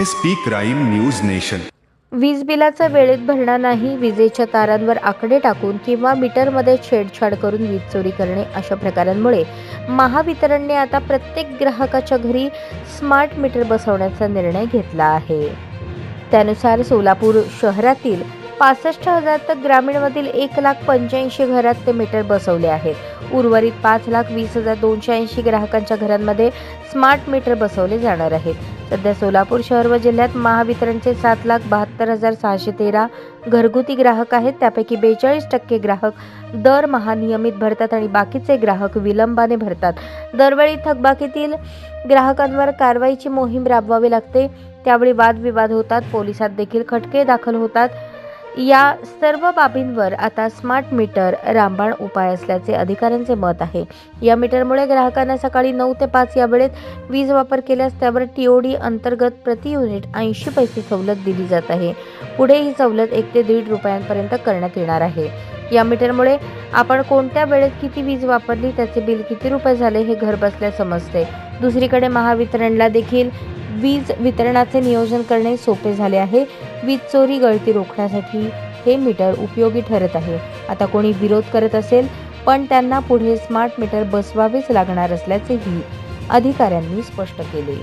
SP crime news nation. वीज बिलाचा वेळेत भरणा नाही, विजेच्या तारांवर आकडे टाकून किंवा मीटरमध्ये छेडछाड करून वीज चोरी करणे अशा प्रकारांमुळे महावितरणने आता प्रत्येक ग्राहकाच्या घरी स्मार्ट मीटर बसवण्याचा निर्णय घेतला आहे. त्यानुसार सोलापूर शहरातील 65,000 तर ग्रामीणमधील 1,85,000 घरात ते मीटर बसवले आहेत. उर्वरित 5,20,280 ग्राहकांच्या घरांमध्ये स्मार्ट मीटर बसवले जाणार आहेत. सध्या सोलापूर शहर व जिल्ह्यात महावितरणचे 7,72,613 घरगुती ग्राहक आहेत. त्यापैकी 42% ग्राहक दरमहा नियमित भरतात आणि बाकीचे ग्राहक विलंबाने भरतात. दरवेळी थकबाकीतील ग्राहकांवर कारवाईची मोहीम राबवावी लागते. त्यावेळी वादविवाद होतात, पोलिसात देखील खटके दाखल होतात. या सर्व बाबींवर आता स्मार्ट मीटर रामबाण उपाय असल्याचे अधिकाऱ्यांचे मत आहे. या मीटरमुळे ग्राहकांना सकाळी 9 ते 5 या वेळेत वीज वापर केल्यास त्यावर TOD अंतर्गत प्रति युनिट 80 पैसे सवलत दिली जात आहे. पुढे ही सवलत 1 ते 1.5 रुपयांपर्यंत करण्यात येणार आहे. या मीटरमुळे आपण कोणत्या वेळेत किती वीज वापरली, त्याचे बिल किती रुपये झाले हे घरबसल्या समजते. दुसरीकडे महावितरणला देखील वीज वितरणाचे नियोजन करणे सोपे झाले आहे. वीज चोरी गळती रोखण्यासाठी हे मीटर उपयोगी ठरत आहे. आता कोणी विरोध करत असेल पण त्यांना पुढे स्मार्ट मीटर बसवावेच लागणार असल्याचेही अधिकाऱ्यांनी स्पष्ट केले.